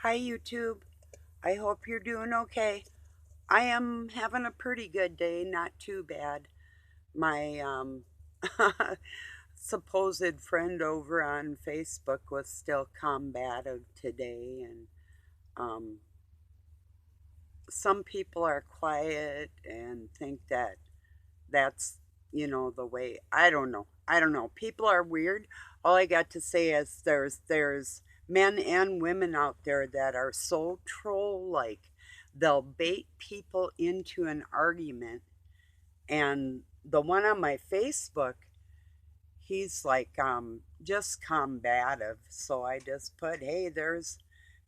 Hi, YouTube. I hope you're doing okay. I am having a pretty good day, not too bad. My supposed friend over on Facebook was still combative today, and um, some people are quiet and think that that's, the way. I don't know. I don't know. People are weird. All I got to say is there's men and women out there that are so troll like. They'll bait people into an argument, and the one on my Facebook, he's like just combative. So I just put, "Hey, there's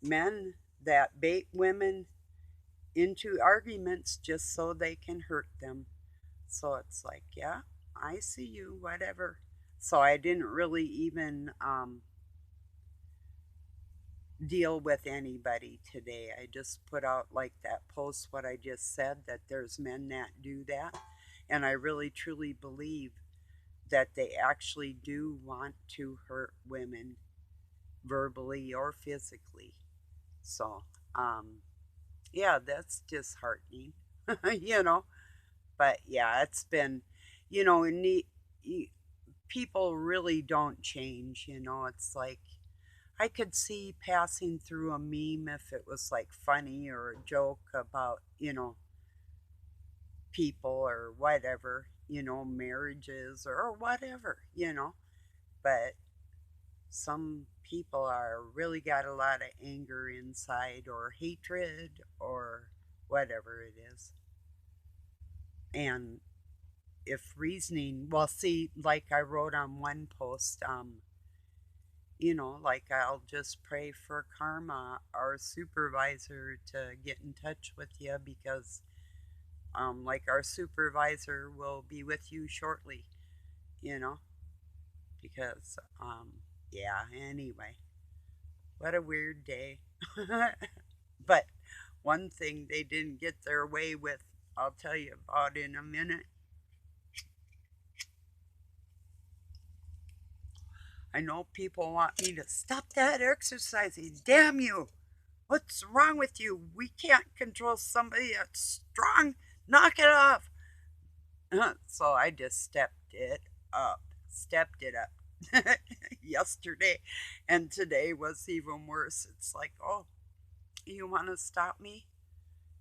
men that bait women into arguments just so they can hurt them." So it's like, yeah, I see you, whatever. So I didn't really even deal with anybody today. I just put out like that post, what I just said, that there's men that do that. And I really truly believe that they actually do want to hurt women verbally or physically. So, yeah, that's disheartening, you know. But yeah, it's been, and people really don't change, It's like I could see passing through a meme if it was like funny or a joke about, people or whatever, marriages or whatever, But some people are really got a lot of anger inside or hatred or whatever it is. And if reasoning, well, see, like I wrote on one post, like I'll just pray for karma, our supervisor, to get in touch with you because, like, our supervisor will be with you shortly, you know, because, yeah, anyway, what a weird day. But one thing they didn't get their way with, I'll tell you about in a minute. I know people want me to stop that exercising. Damn you. What's wrong with you? We can't control somebody that's strong. Knock it off. So I just up. Stepped it up yesterday. And today was even worse. It's like, oh, you want to stop me?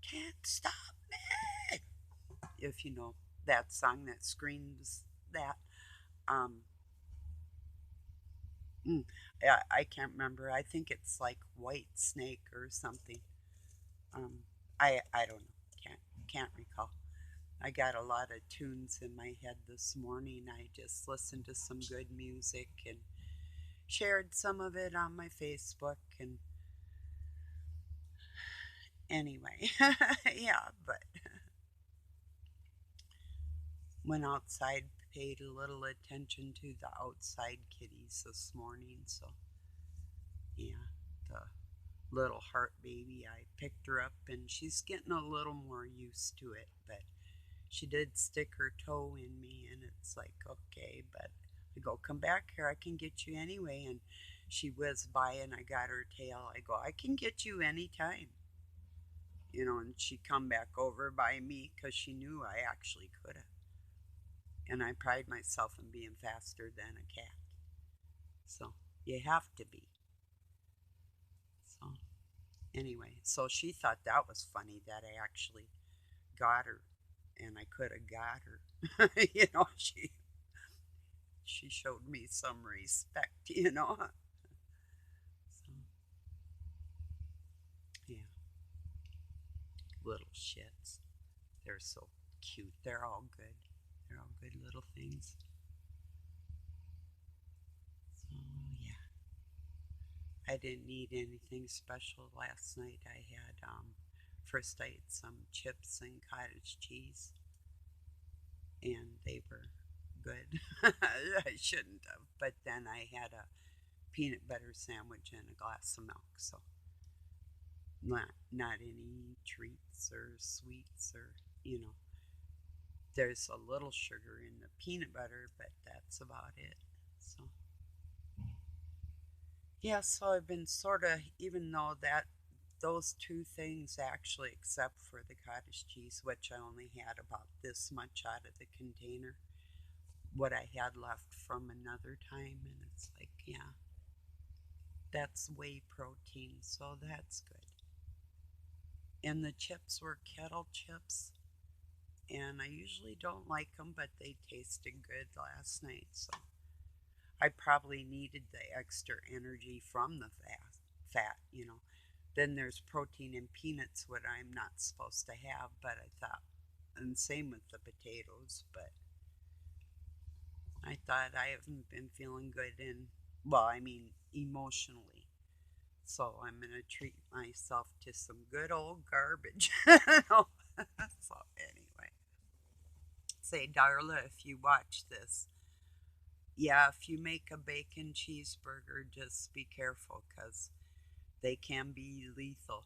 Can't stop me. If you know that song that screams that. Um, yeah, I can't remember. I think it's like White Snake or something. Um, I don't know. Can't recall. I got a lot of tunes in my head this morning. I just listened to some good music and shared some of it on my Facebook. And anyway, yeah, but went outside, paid a little attention to the outside kitties this morning. So yeah, the little heart baby, I picked her up and she's getting a little more used to it, but she did stick her toe in me, and it's like, okay, but I go, come back here, I can get you anyway. And she whizzed by and I got her tail. I go, I can get you anytime, and she come back over by me because she knew I actually could have. And I pride myself in being faster than a cat. So you have to be. So anyway, so she thought that was funny that I actually got her and I could have got her. She showed me some respect. So, yeah, little shits. They're so cute. They're all good. They're all good little things. So, yeah. I didn't need anything special last night. I had, first I ate some chips and cottage cheese, and they were good. I shouldn't have. But then I had a peanut butter sandwich and a glass of milk. So not any treats or sweets or you know. There's a little sugar in the peanut butter, but that's about it. So yeah, so I've been sort of, even though those two things actually, except for the cottage cheese, which I only had about this much out of the container, what I had left from another time. And it's like, yeah, that's whey protein, so that's good. And the chips were kettle chips, and I usually don't like them, but they tasted good last night, so I probably needed the extra energy from the fat. Then there's protein in peanuts, what I'm not supposed to have, but I thought, and same with the potatoes, but I thought I haven't been feeling good well, I mean, emotionally. So I'm going to treat myself to some good old garbage. So anyway, say, Darla, if you watch this, yeah, if you make a bacon cheeseburger, just be careful because they can be lethal.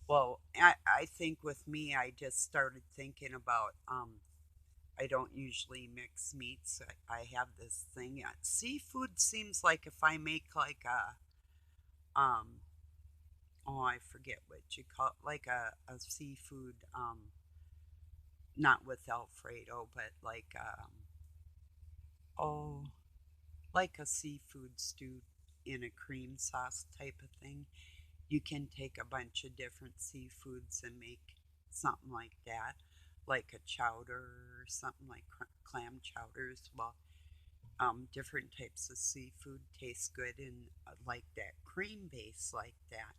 Well, I think with me, I just started thinking about I don't usually mix meats. I have this thing. Seafood seems like if I make like oh, I forget what you call it, like a seafood, not with Alfredo, but like, oh, like a seafood stew in a cream sauce type of thing. You can take a bunch of different seafoods and make something like that, like a chowder or something like clam chowders. Well, different types of seafood taste good in like that cream base like that.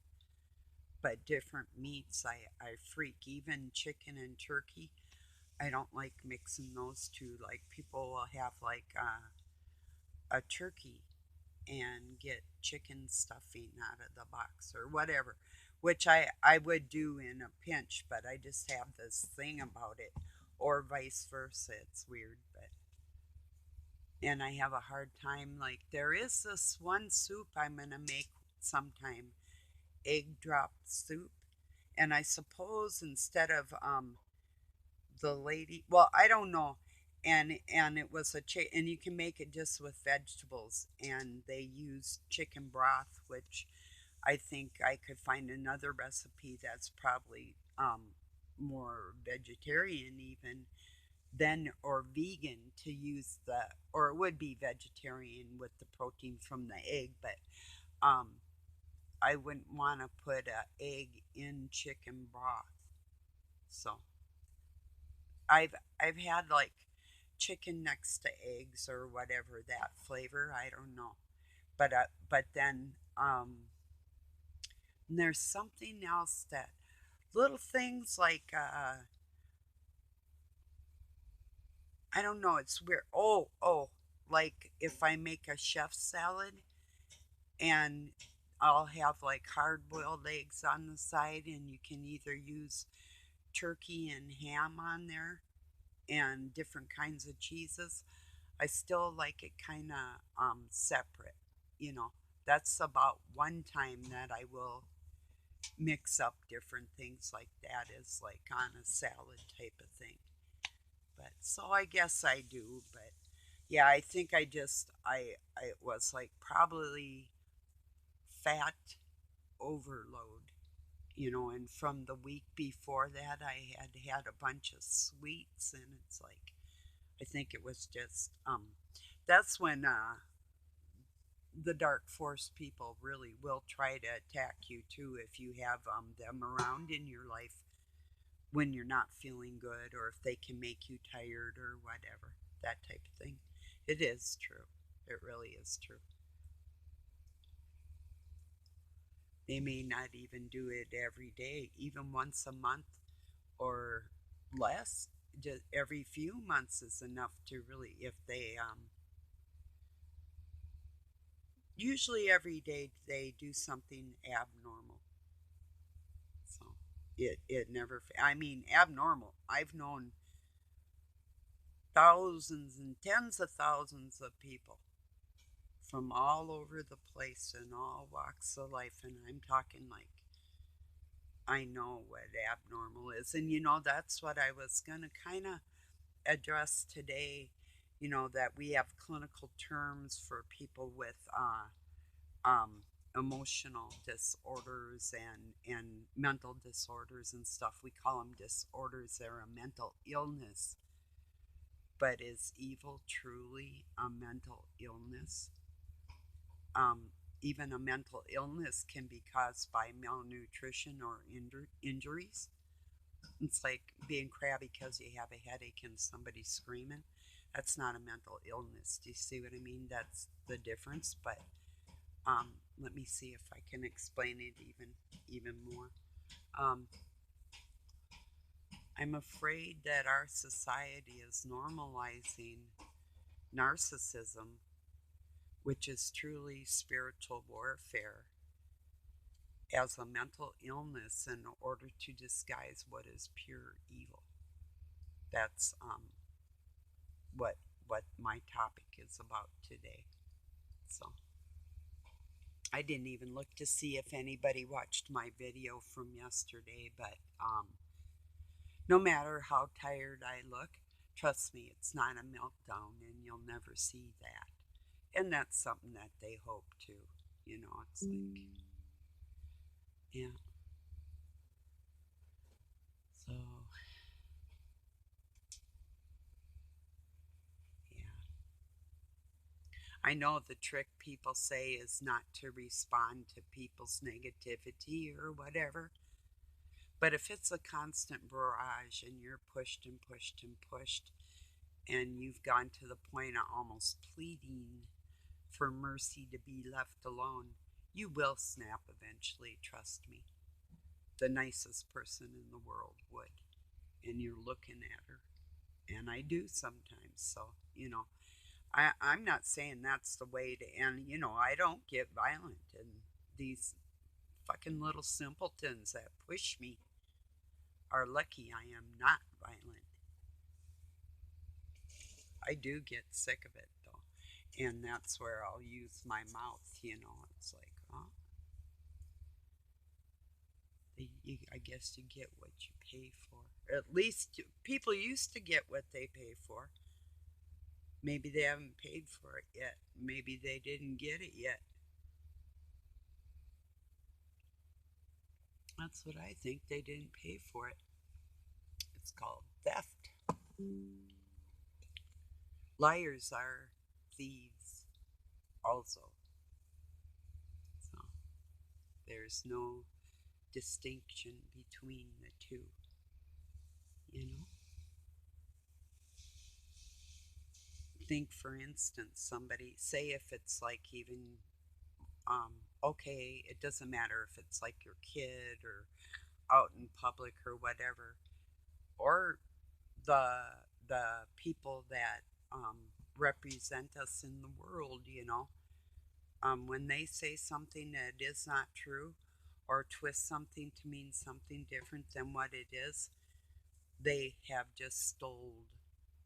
But different meats, I freak. Even chicken and turkey, I don't like mixing those two. Like people will have like a turkey and get chicken stuffing out of the box or whatever, which I would do in a pinch, but I just have this thing about it, or vice versa. It's weird, but and I have a hard time. Like there is this one soup I'm gonna make sometime, egg drop soup, and I suppose instead of the lady, well, I don't know, and it was and you can make it just with vegetables, and they use chicken broth, which I think I could find another recipe that's probably more vegetarian even than or vegan to use or it would be vegetarian with the protein from the egg, but um I wouldn't want to put a egg in chicken broth. So I've had like chicken next to eggs or whatever that flavor. I don't know, but then there's something else that little things like I don't know. It's weird. Like if I make a chef salad and I'll have like hard boiled eggs on the side, and you can either use turkey and ham on there and different kinds of cheeses. I still like it kind of separate. You know, that's about one time that I will mix up different things like that is like on a salad type of thing. But so I guess I do, but yeah, I think I was like probably fat overload, and from the week before that I had had a bunch of sweets, and it's like I think it was just that's when the dark force people really will try to attack you too if you have them around in your life when you're not feeling good, or if they can make you tired or whatever, that type of thing. It is true. It really is true. They may not even do it every day, even once a month or less. Just every few months is enough to really, if they, usually every day they do something abnormal. So it never, I mean, abnormal. I've known thousands and tens of thousands of people from all over the place in all walks of life. And I'm talking like I know what abnormal is. And that's what I was going to kind of address today. That we have clinical terms for people with emotional disorders and mental disorders and stuff. We call them disorders. They're a mental illness. But is evil truly a mental illness? Um, Even a mental illness can be caused by malnutrition or injuries. It's like being crabby because you have a headache and somebody's screaming. That's not a mental illness. Do you see what I mean? That's the difference. But let me see if I can explain it even more. Um, I'm afraid that our society is normalizing narcissism, which is truly spiritual warfare, as a mental illness in order to disguise what is pure evil. That's what my topic is about today. So I didn't even look to see if anybody watched my video from yesterday, but no matter how tired I look, trust me, it's not a meltdown, and you'll never see that. And that's something that they hope to. It's like, yeah. So, yeah. I know the trick people say is not to respond to people's negativity or whatever. But if it's a constant barrage and you're pushed and pushed and pushed, and you've gone to the point of almost pleading for mercy to be left alone, you will snap eventually, trust me. The nicest person in the world would. And you're looking at her. And I do sometimes. So, I'm not saying that's the way to end. I don't get violent. And these fucking little simpletons that push me are lucky I am not violent. I do get sick of it, though. And that's where I'll use my mouth. It's like, oh, I guess you get what you pay for. At least people used to get what they pay for. Maybe they haven't paid for it yet. Maybe they didn't get it yet. That's what I think. They didn't pay for it. It's called theft. Liars are thieves also. So there's no distinction between the two, you know? Think, for instance, somebody, say if it's like even, okay, it doesn't matter if it's like your kid or out in public or whatever, or the people that represent us in the world. When they say something that is not true or twist something to mean something different than what it is, they have just stole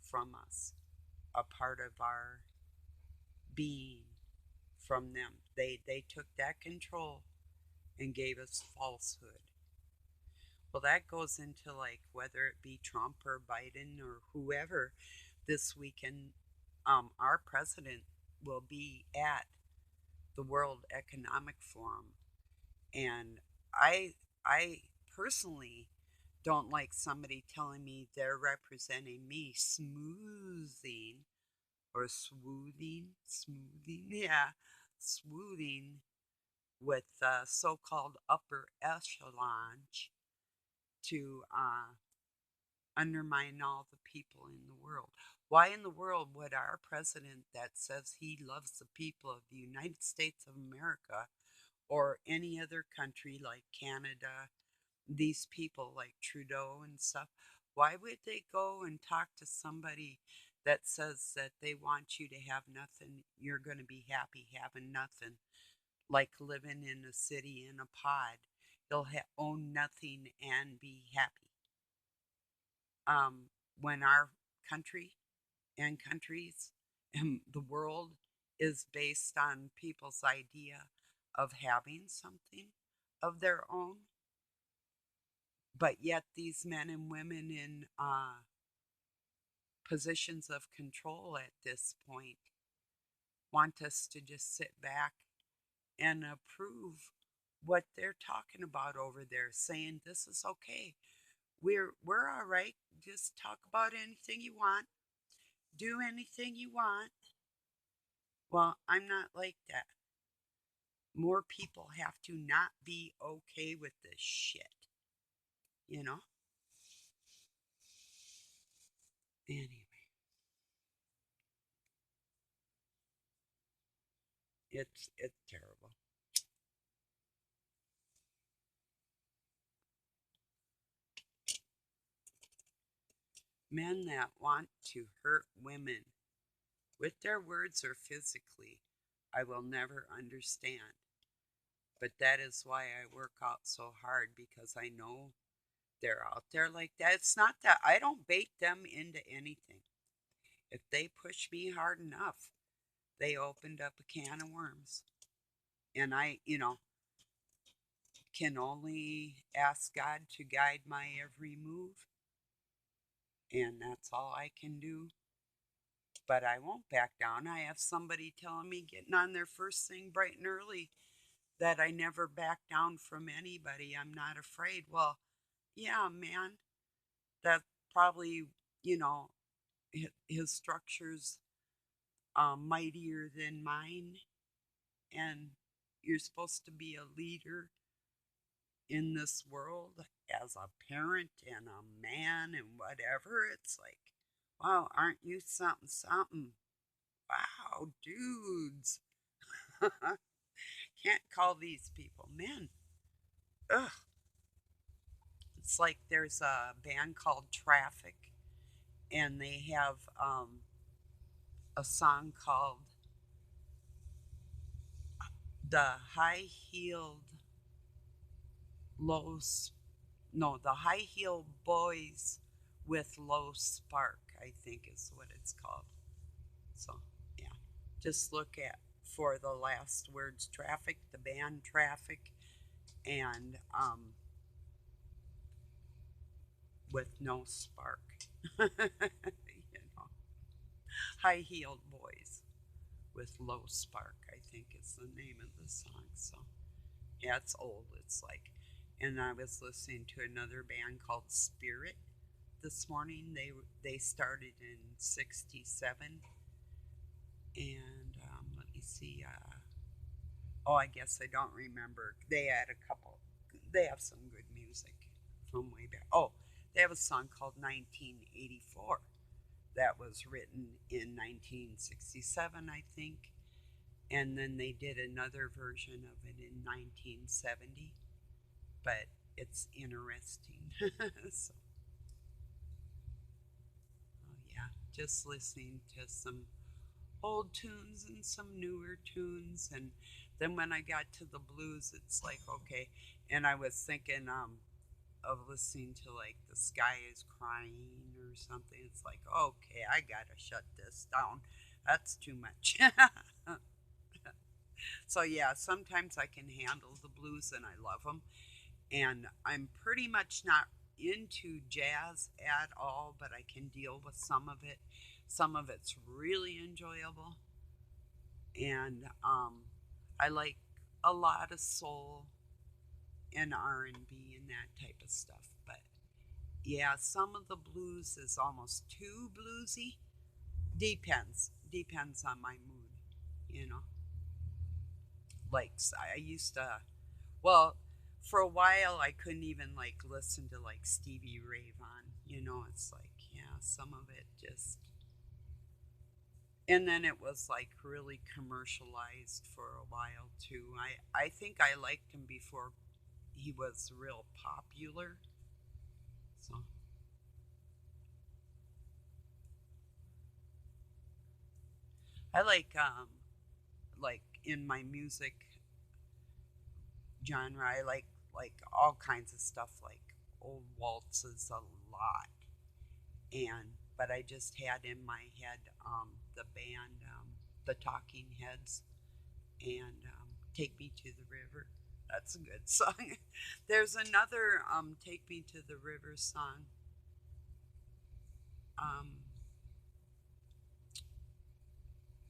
from us a part of our being from them. They took that control and gave us falsehood. Well, that goes into like whether it be Trump or Biden or whoever this weekend. Our president will be at the World Economic Forum, and I personally don't like somebody telling me they're representing me, smoothing, smoothing with so-called upper echelon to undermine all the people in the world. Why in the world would our president that says he loves the people of the United States of America or any other country like Canada, these people like Trudeau and stuff, why would they go and talk to somebody that says that they want you to have nothing, you're going to be happy having nothing, like living in a city in a pod? You'll own nothing and be happy. When our country and countries and the world is based on people's idea of having something of their own, but yet these men and women in positions of control at this point want us to just sit back and approve what they're talking about over there, saying this is okay. We're all right. Just talk about anything you want, do anything you want. Well, I'm not like that. More people have to not be okay with this shit, you know? Anyway, it's terrible. Men that want to hurt women with their words or physically, I will never understand. But that is why I work out so hard because I know they're out there like that. It's not that I don't bait them into anything. If they push me hard enough, they opened up a can of worms. And I can only ask God to guide my every move. And that's all I can do. But I won't back down. I have somebody telling me getting on there first thing bright and early that I never back down from anybody. I'm not afraid. Well, yeah, man, that probably, you know, his structure's mightier than mine. And you're supposed to be a leader in this world as a parent and a man and whatever. It's like, wow, aren't you something, something? Wow, dudes. Can't call these people men. Ugh. It's like there's a band called Traffic, and they have a song called The High Heeled Low, no, The High Heeled Boys with Low Spark, I think is what it's called. So, yeah, just look at for the last words Traffic, the band Traffic, and with no spark. you know, High Heeled Boys with Low Spark, I think is the name of the song. So, yeah, it's old. It's like, and I was listening to another band called Spirit this morning. They started in '67, and let me see. Oh, I guess I don't remember. They had a couple. They have some good music from way back. Oh, they have a song called 1984 that was written in 1967, I think. And then they did another version of it in 1970. But it's interesting. So, oh yeah, just listening to some old tunes and some newer tunes. And then when I got to the blues, it's like, okay. And I was thinking of listening to like The Sky is Crying or something. It's like, okay, I gotta shut this down. That's too much. So yeah, sometimes I can handle the blues and I love them. And I'm pretty much not into jazz at all, but I can deal with some of it. Some of it's really enjoyable, and I like a lot of soul and R&B and that type of stuff. But yeah, some of the blues is almost too bluesy. Depends on my mood, you know. Like I used to, well, for a while I couldn't even like listen to like Stevie Ray Vaughan. It's like, yeah, some of it just, and then it was like really commercialized for a while too. I think I liked him before he was real popular. So I like in my music genre, I like all kinds of stuff like old waltzes a lot. And but I just had in my head the band, the Talking Heads, and Take Me to the River. That's a good song. There's another Take Me to the River song. Um,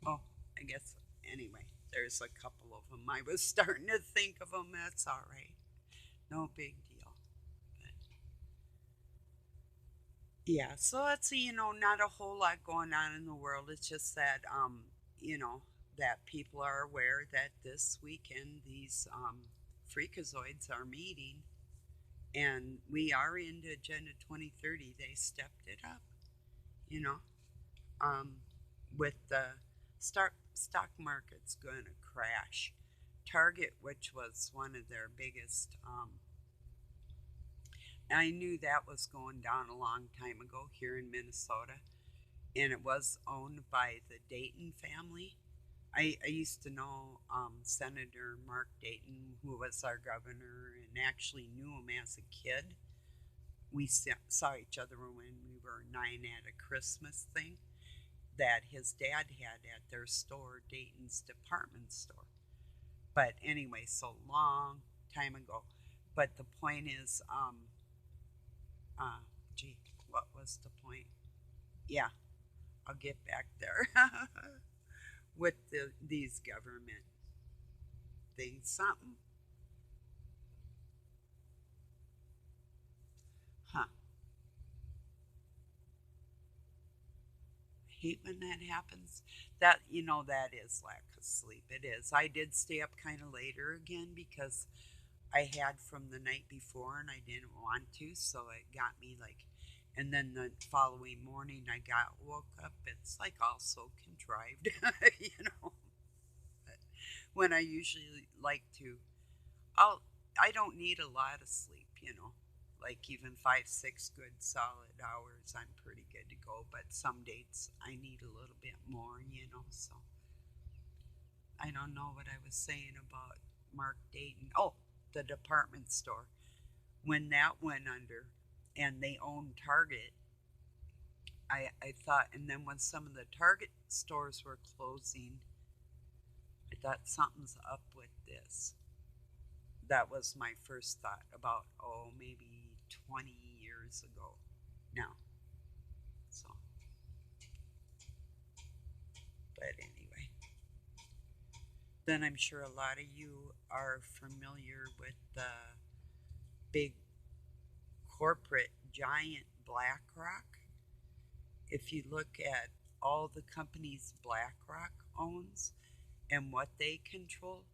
oh, I guess anyway. There's a couple of them. I was starting to think of them. That's all right. No big deal. But yeah, so it's, not a whole lot going on in the world. It's just that, you know, that people are aware that this weekend these freakazoids are meeting, and we are into Agenda 2030. They stepped it up, you know, um, with the stock market's going to crash. Target, which was one of their biggest, I knew that was going down a long time ago here in Minnesota, and it was owned by the Dayton family. I used to know Senator Mark Dayton, who was our governor, and actually knew him as a kid. We saw each other when we were 9 at a Christmas thing that his dad had at their store, Dayton's department store. But anyway, so long time ago. But the point is, uh, gee, what was the point? Yeah, I'll get back there with these government things. Something, huh? Hate when that happens. That that is lack of sleep. It is. I did stay up kind of later again because I had from the night before and I didn't want to, so it got me like. And then the following morning, I got woke up. It's like also contrived, you know. But when I usually like to, I'll. I don't need a lot of sleep, like even 5, 6 good solid hours, I'm pretty good to go. But some dates I need a little bit more. So I don't know what I was saying about Mark Dayton. Oh, the department store. When that went under and they owned Target, I thought, and then when some of the Target stores were closing, I thought something's up with this. That was my first thought about, maybe 20 years ago now. So, but anyway, then I'm sure a lot of you are familiar with the big corporate giant BlackRock. If you look at all the companies BlackRock owns and what they control,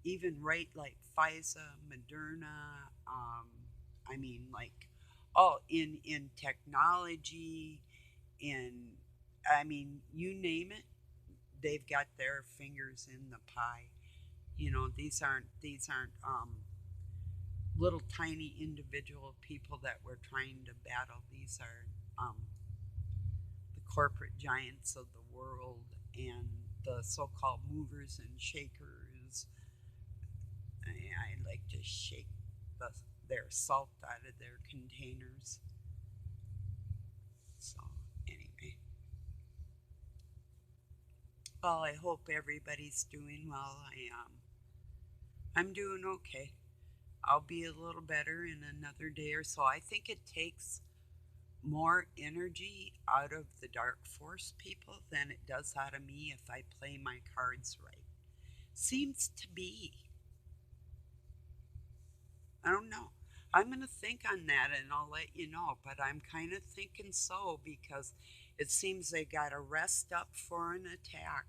even right like Pfizer, Moderna, I mean like in technology, in I mean you name it, they've got their fingers in the pie. These aren't little tiny individual people that we're trying to battle. These are the corporate giants of the world and the so-called movers and shakers. I like to shake their salt out of their containers. So anyway, well, I hope everybody's doing well. I'm doing okay. I'll be a little better in another day or so. I think it takes more energy out of the dark force people than it does out of me if I play my cards right. Seems to be. I don't know. I'm going to think on that and I'll let you know. But I'm kind of thinking so because it seems they got to rest up for an attack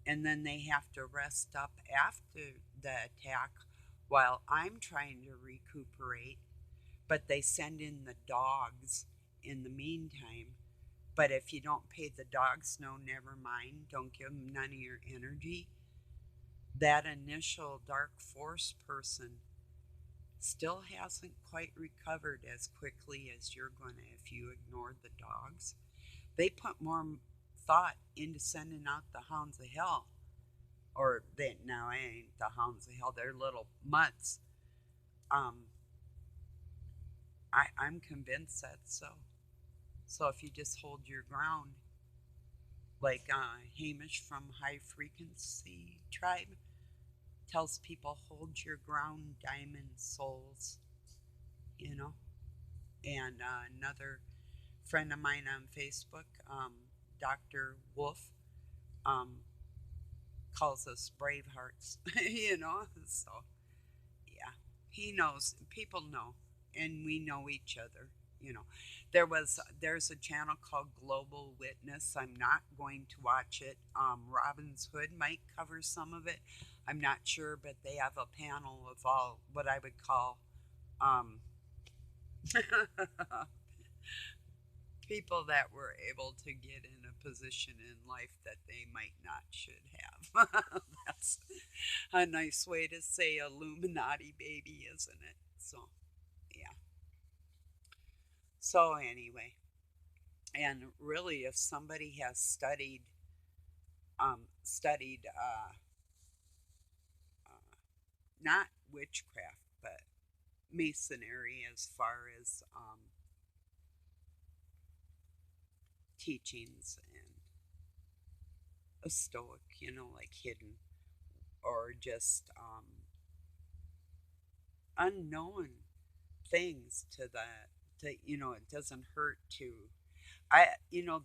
and then they have to rest up after the attack while I'm trying to recuperate. But they send in the dogs in the meantime. But if you don't pay the dogs, no, never mind. Don't give them none of your energy. That initial dark force person still hasn't quite recovered as quickly as you're going to if you ignore the dogs. They put more thought into sending out the hounds of hell. Or they now ain't the hounds of hell, they're little mutts. Um, I'm convinced that's so. So if you just hold your ground, like Hamish from High Frequency Tribe tells people, hold your ground, diamond souls, you know. And another friend of mine on Facebook, Dr. Wolf, um, calls us brave hearts, you know. So yeah, he knows. People know, and we know each other. You know, there's a channel called Global Witness. I'm not going to watch it. Robin's Hood might cover some of it. I'm not sure, but they have a panel of all what I would call um, people that were able to get in a position in life that they might not should have. That's a nice way to say Illuminati baby, isn't it? So, yeah. So, anyway, and really, if somebody has studied uh, not witchcraft, but masonry as far as teachings and a stoic, like hidden or just unknown things to that, it doesn't hurt to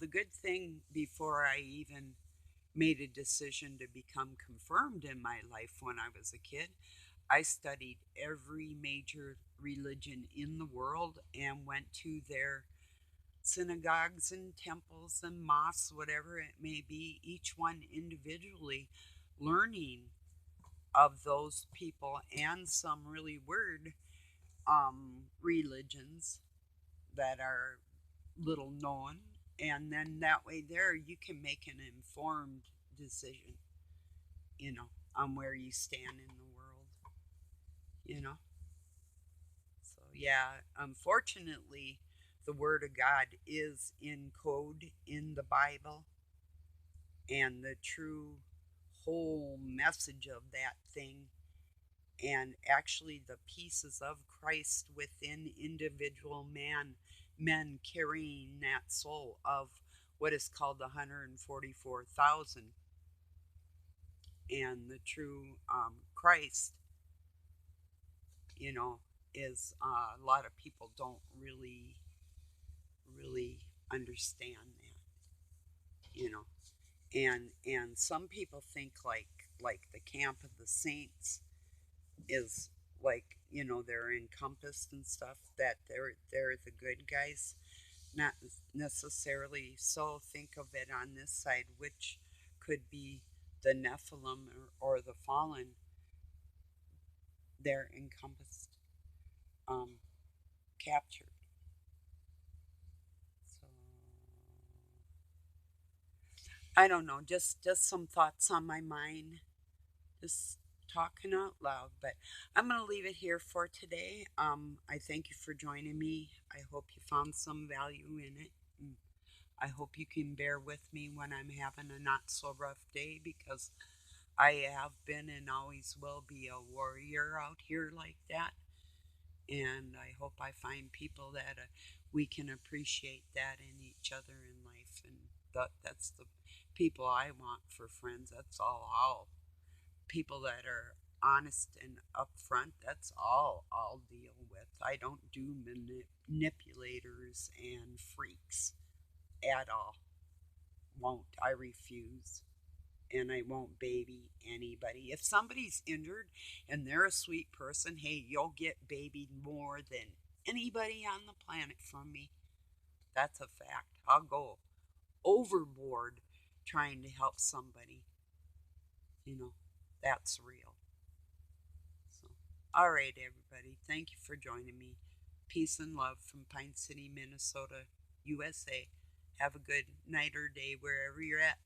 the good thing before I even made a decision to become confirmed in my life when I was a kid, I studied every major religion in the world and went to their synagogues and temples and mosques, whatever it may be, each one individually, learning of those people and some really weird religions that are little known. And then that way, there you can make an informed decision, on where you stand in the world, you know. So, yeah, unfortunately, the Word of God is in code in the Bible, and the true whole message of that thing, and actually the pieces of Christ within individual men carrying that soul of what is called the 144,000, and the true Christ, you know, is a lot of people don't really understand that, you know, and some people think like the camp of the saints is like, they're encompassed and stuff, that they're the good guys. Not necessarily so. Think of it on this side, which could be the Nephilim or the fallen. They're encompassed, um, captured. So I don't know, just some thoughts on my mind, just talking out loud. But I'm gonna leave it here for today. I thank you for joining me. I hope you found some value in it. And I hope you can bear with me when I'm having a not so rough day, because I have been and always will be a warrior out here like that. And I hope I find people that we can appreciate that in each other in life. And that's the people I want for friends. That's all people that are honest and upfront. That's all I'll deal with. I don't do manipulators and freaks at all. Won't. I refuse. And I won't baby anybody. If somebody's injured and they're a sweet person, hey, you'll get babied more than anybody on the planet from me. That's a fact. I'll go overboard trying to help somebody. You know, that's real. So, all right, everybody. Thank you for joining me. Peace and love from Pine City, Minnesota, USA. Have a good night or day wherever you're at.